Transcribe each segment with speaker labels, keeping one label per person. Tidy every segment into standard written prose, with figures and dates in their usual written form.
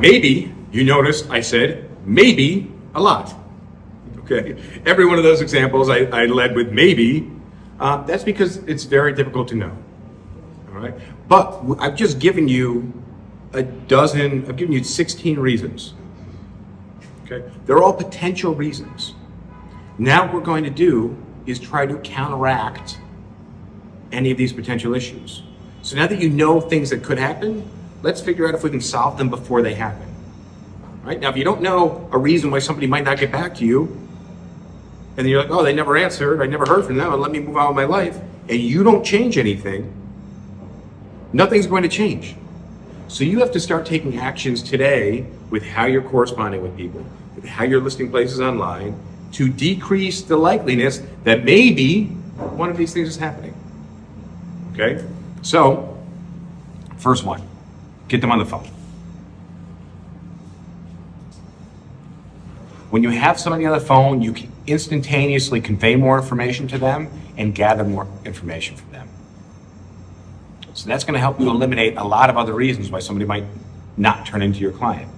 Speaker 1: Maybe, you noticed I said maybe a lot. Okay, every one of those examples I led with maybe. That's because it's very difficult to know. All right, but I've just given you I've given you 16 reasons. Okay, they're all potential reasons. Now what we're going to do is try to counteract any of these potential issues. So now that you know things that could happen, let's figure out if we can solve them before they happen. Right? Now, if you don't know a reason why somebody might not get back to you, and you're like, oh, they never answered, I never heard from them, and let me move on with my life, and you don't change anything, nothing's going to change. So you have to start taking actions today with how you're corresponding with people, with how you're listing places online, to decrease the likeliness that maybe one of these things is happening. Okay? So, first one, get them on the phone. When you have somebody on the phone, you can instantaneously convey more information to them and gather more information from them. So that's going to help you eliminate a lot of other reasons why somebody might not turn into your client.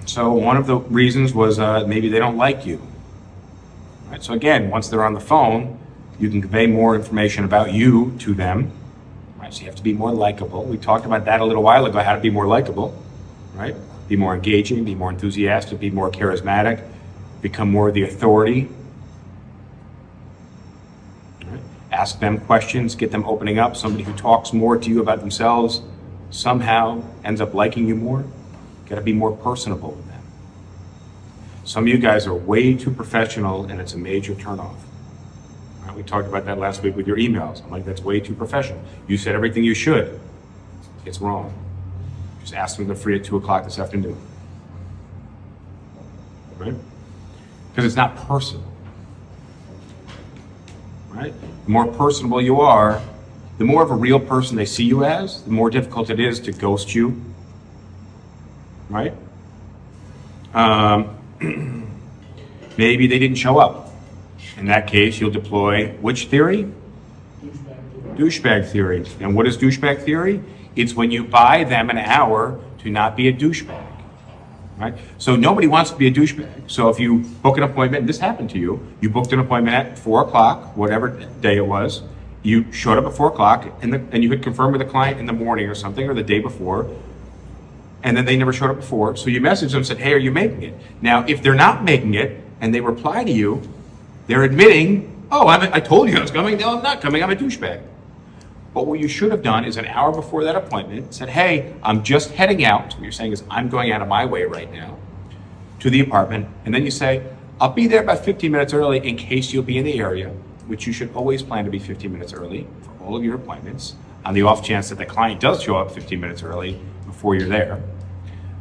Speaker 1: So one of the reasons was maybe they don't like you. Right? So again, once they're on the phone, you can convey more information about you to them. Right? So you have to be more likable. We talked about that a little while ago, how to be more likable. Right? Be more engaging, be more enthusiastic, be more charismatic, become more the authority. Right? Ask them questions, get them opening up. Somebody who talks more to you about themselves somehow ends up liking you more. Got to be more personable with them. Some of you guys are way too professional, and it's a major turnoff. Right, we talked about that last week with your emails. I'm like, that's way too professional. You said everything you should. It's wrong. Just ask them to free at 2 o'clock this afternoon. Right? Because it's not personal. Right? The more personable you are, the more of a real person they see you as, the more difficult it is to ghost you. Right? Maybe they didn't show up. In that case, you'll deploy which theory? Douchebag theory. And what is douchebag theory? It's when you buy them an hour to not be a douchebag. Right? So nobody wants to be a douchebag. So if you book an appointment, and this happened to you, you booked an appointment at 4 o'clock, whatever day it was, you showed up at 4 o'clock, and you could confirm with the client in the morning or something, or the day before, and then they never showed up before. So you messaged them and said, hey, are you making it? Now, if they're not making it and they reply to you, they're admitting, oh, I told you I was coming. No, I'm not coming. I'm a douchebag. But what you should have done is an hour before that appointment said, hey, I'm just heading out. So what you're saying is, I'm going out of my way right now to the apartment. And then you say, I'll be there about 15 minutes early in case you'll be in the area, which you should always plan to be 15 minutes early for all of your appointments, on the off chance that the client does show up 15 minutes early before you're there.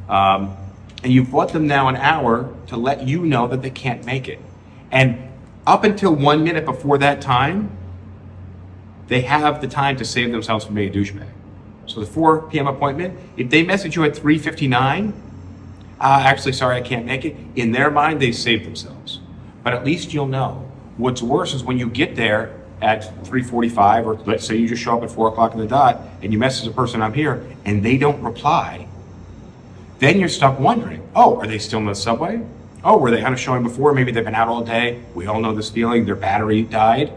Speaker 1: And you've bought them now an hour to let you know that they can't make it. And up until 1 minute before that time, they have the time to save themselves from being a douchebag. So the 4 p.m. appointment, if they message you at 3:59, actually, sorry, I can't make it, in their mind, they saved themselves. But at least you'll know. What's worse is when you get there at 3:45, or let's say you just show up at 4 o'clock in the dot, and you message the person, I'm here, and they don't reply, then you're stuck wondering, oh, are they still in the subway? Oh, were they on a showing before? Maybe they've been out all day. We all know this feeling, their battery died.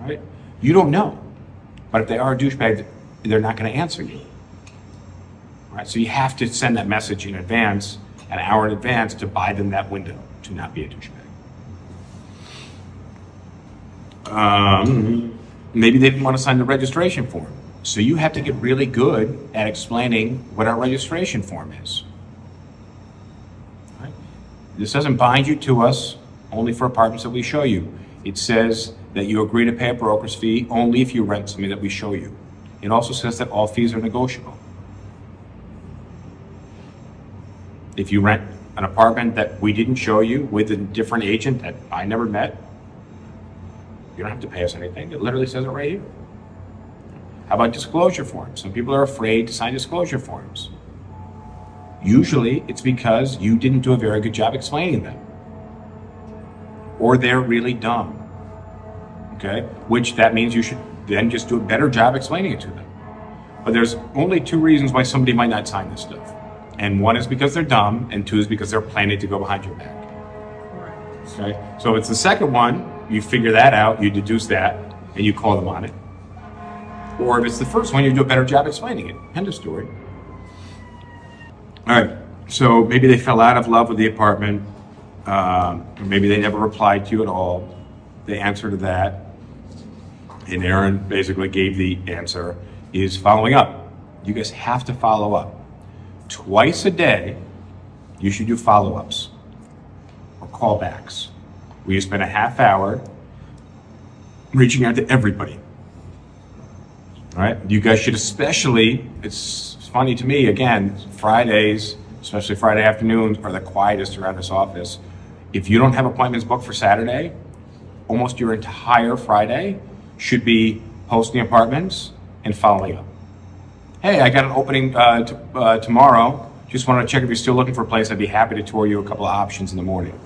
Speaker 1: Right? You don't know. But if they are a douchebag, they're not going to answer you. Right? So you have to send that message in advance, an hour in advance, to buy them that window to not be a douchebag. Maybe they didn't want to sign the registration form. So you have to get really good at explaining what our registration form is. Right? This doesn't bind you to us only for apartments that we show you. It says that you agree to pay a broker's fee only if you rent something that we show you. It also says that all fees are negotiable. If you rent an apartment that we didn't show you with a different agent that I never met, you don't have to pay us anything. It literally says it right here. How about disclosure forms? Some people are afraid to sign disclosure forms. Usually it's because you didn't do a very good job explaining them. or they're really dumb. Okay? Which that means you should then just do a better job explaining it to them. But there's only two reasons why somebody might not sign this stuff. And one is because they're dumb, and two is because they're planning to go behind your back. Okay? So if it's the second one, you figure that out, you deduce that, and you call them on it. Or if it's the first one, you do a better job explaining it. End of story. All right, so maybe they fell out of love with the apartment, or maybe they never replied to you at all. The answer to that, and Aaron basically gave the answer, is following up. You guys have to follow up. Twice a day, you should do follow-ups or callbacks, where you spend a half hour reaching out to everybody. All right, you guys should especially, it's funny to me, again, Fridays, especially Friday afternoons, are the quietest around this office. If you don't have appointments booked for Saturday, almost your entire Friday should be posting apartments and following up. Hey, I got an opening tomorrow. Just wanted to check if you're still looking for a place. I'd be happy to tour you a couple of options in the morning.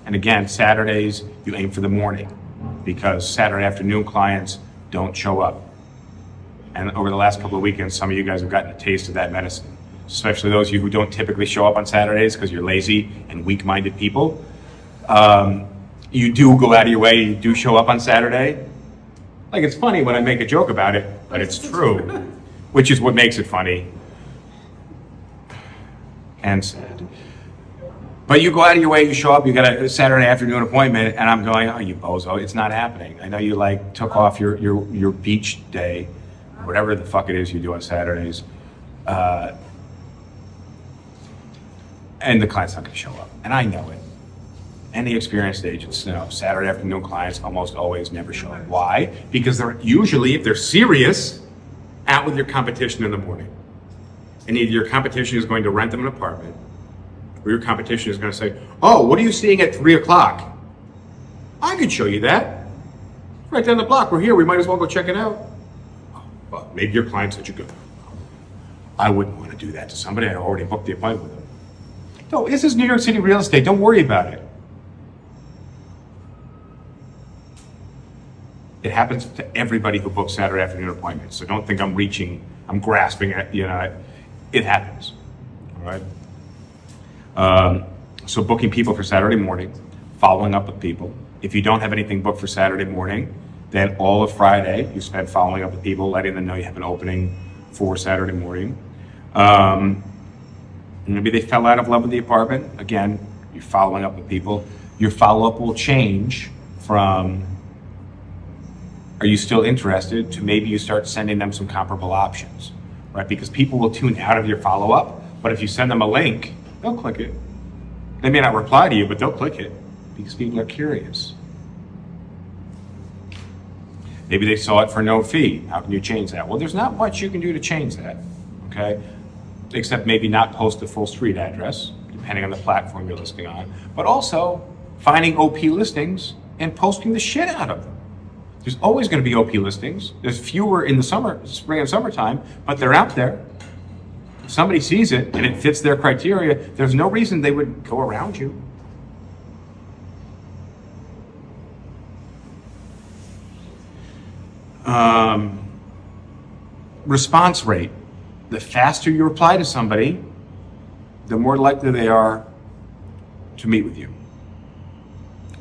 Speaker 1: And again, Saturdays, you aim for the morning because Saturday afternoon clients don't show up. And over the last couple of weekends, some of you guys have gotten a taste of that medicine, especially those of you who don't typically show up on Saturdays because you're lazy and weak-minded people. You do go out of your way, you do show up on Saturday. Like, it's funny when I make a joke about it, but it's true, which is what makes it funny and sad. But you go out of your way, you show up, you got a Saturday afternoon appointment, and I'm going, oh, you bozo, it's not happening. I know you like took off your beach day, whatever the fuck it is you do on Saturdays, and the client's not gonna show up, and I know it. And the experienced agents know Saturday afternoon clients almost always never show up. Why? Because they're usually, if they're serious, out with your competition in the morning. And either your competition is going to rent them an apartment, or your competition is going to say, oh, what are you seeing at 3 o'clock? I could show you that. Right down the block, we're here, we might as well go check it out. Oh, well, maybe your client's such a good one. I wouldn't want to do that to somebody. I already booked the appointment with them. No, this is New York City real estate, don't worry about it. It happens to everybody who books Saturday afternoon appointments. So don't think I'm grasping at, it happens, all right? So booking people for Saturday morning, following up with people. If you don't have anything booked for Saturday morning, then all of Friday you spend following up with people, letting them know you have an opening for Saturday morning. Maybe they fell out of love with the apartment. Again, you're following up with people. Your follow-up will change from, are you still interested, to maybe you start sending them some comparable options, right? Because people will tune out of your follow-up, but if you send them a link, they'll click it. They may not reply to you, but they'll click it because people are curious. Maybe they saw it for no fee. How can you change that? Well, there's not much you can do to change that, okay? Except maybe not post the full street address, depending on the platform you're listing on, but also finding OP listings and posting the shit out of them. There's always going to be OP listings. There's fewer in the spring and summertime, but they're out there. If somebody sees it and it fits their criteria, there's no reason they would go around you. Response rate. The faster you reply to somebody, the more likely they are to meet with you.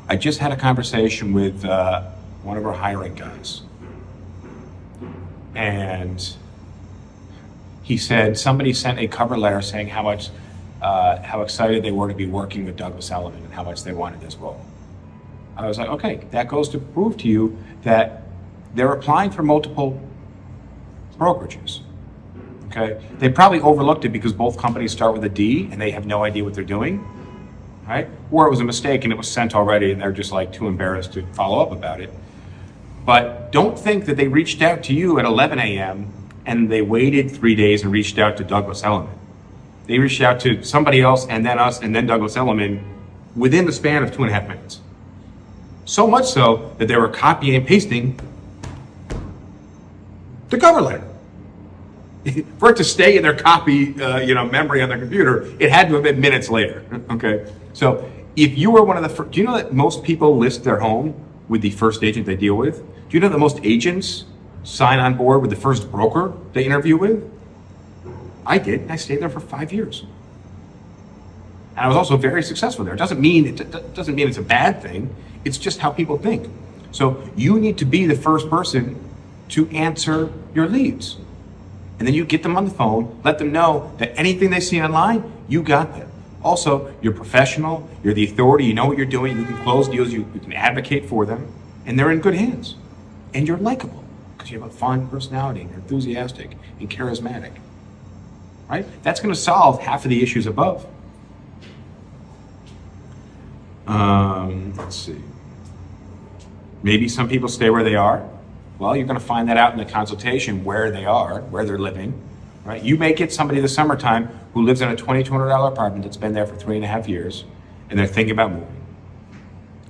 Speaker 1: I just had a conversation with one of our hiring guys, and he said somebody sent a cover letter saying how excited they were to be working with Douglas Elliman and how much they wanted this role. I was like, okay, that goes to prove to you that they're applying for multiple brokerages. Okay, they probably overlooked it because both companies start with a D and they have no idea what they're doing, right? Or it was a mistake and it was sent already and they're just like too embarrassed to follow up about it. But don't think that they reached out to you at 11 a.m. and they waited 3 days and reached out to Douglas Elliman. They reached out to somebody else and then us and then Douglas Elliman within the span of 2.5 minutes. So much so that they were copying and pasting the cover letter. For it to stay in their copy, memory on their computer, it had to have been minutes later. Okay, so if you were one of the first, do you know that most people list their home with the first agent they deal with? Do you know that most agents sign on board with the first broker they interview with? I did. I stayed there for 5 years. And I was also very successful there. It doesn't mean it's a bad thing. It's just how people think. So you need to be the first person to answer your leads. And then you get them on the phone, let them know that anything they see online, you got them. Also, you're professional, you're the authority, you know what you're doing, you can close deals, you can advocate for them, and they're in good hands. And you're likable because you have a fun personality, and you're enthusiastic and charismatic. Right? That's going to solve half of the issues above. Let's see. Maybe some people stay where they are. Well, you're going to find that out in the consultation where they are, where they're living. Right? You may get somebody this summertime who lives in a $2,200 apartment that's been there for 3.5 years, and they're thinking about moving.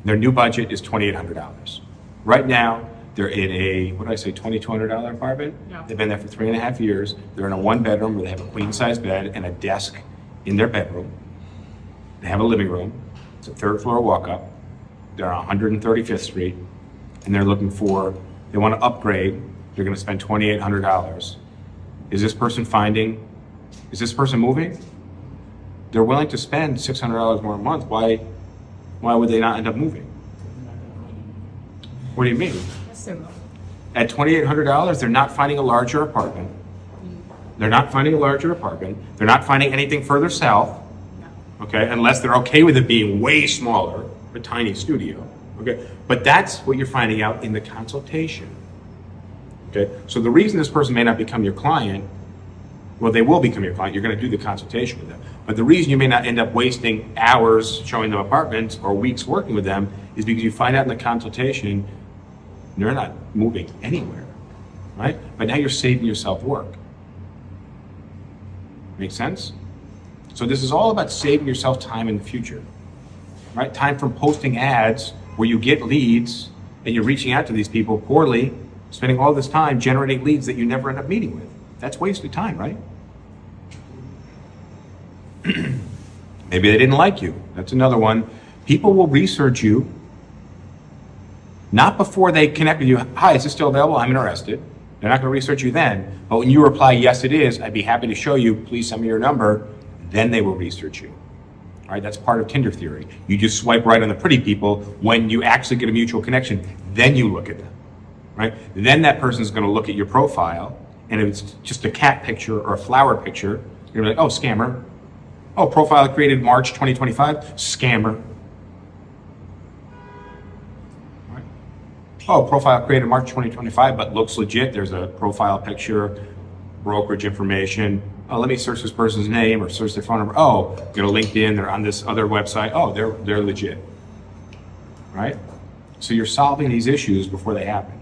Speaker 1: Their new budget is $2,800. Right now, they're in a, what did I say, $2,200 apartment? Yeah. They've been there for 3.5 years. They're in a 1-bedroom where they have a queen-size bed and a desk in their bedroom. They have a living room. It's a 3rd floor walk-up. They're on 135th Street, and they're looking for, they want to upgrade. They're going to spend $2,800. Is this person moving? They're willing to spend $600 more a month. Why would they not end up moving? What do you mean? At $2,800, they're not finding a larger apartment. They're not finding a larger apartment. They're not finding anything further south. Okay, unless they're okay with it being way smaller, a tiny studio. Okay, but that's what you're finding out in the consultation. Okay, so the reason this person may not become your client, well, they will become your client. You're going to do the consultation with them. But the reason you may not end up wasting hours showing them apartments or weeks working with them is because you find out in the consultation they're not moving anywhere, right? But now you're saving yourself work. Make sense? So this is all about saving yourself time in the future, right? Time from posting ads where you get leads and you're reaching out to these people poorly, spending all this time generating leads that you never end up meeting with. That's wasted time, right? Maybe they didn't like you. That's another one. People will research you, not before they connect with you. Hi, is this still available? I'm interested. They're not going to research you then. But when you reply, yes, it is, I'd be happy to show you, please send me your number, then they will research you. All right, that's part of Tinder theory. You just swipe right on the pretty people. When you actually get a mutual connection, then you look at them, right? Then that person's going to look at your profile, and if it's just a cat picture or a flower picture, you're like, oh, scammer. Oh, profile created March 2025, scammer. Right. Oh, profile created March 2025, but looks legit. There's a profile picture, brokerage information. Oh, let me search this person's name or search their phone number. Oh, go to LinkedIn, they're on this other website. Oh, they're legit, right? So you're solving these issues before they happen.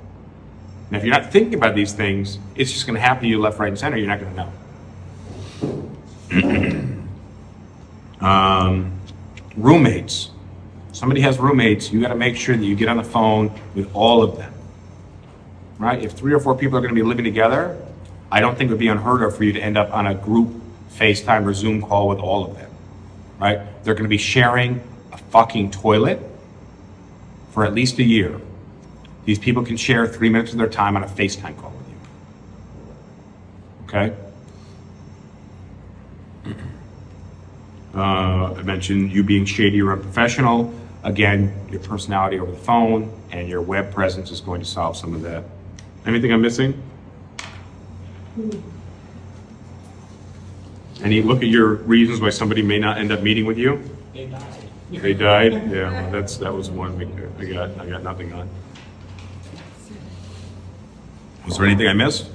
Speaker 1: Now, if you're not thinking about these things, it's just gonna happen to you left, right, and center. You're not gonna know. Roommates. Somebody has roommates, you gotta make sure that you get on the phone with all of them, right? If 3 or 4 people are gonna be living together, I don't think it would be unheard of for you to end up on a group FaceTime or Zoom call with all of them, right? They're gonna be sharing a fucking toilet for at least a year. These people can share 3 minutes of their time on a FaceTime call with you, okay? I mentioned you being shady or unprofessional. Again, your personality over the phone and your web presence is going to solve some of that. Anything I'm missing? Any look at your reasons why somebody may not end up meeting with you?
Speaker 2: They died.
Speaker 1: They died? Yeah, well, that was one I got nothing on. Was there anything I missed?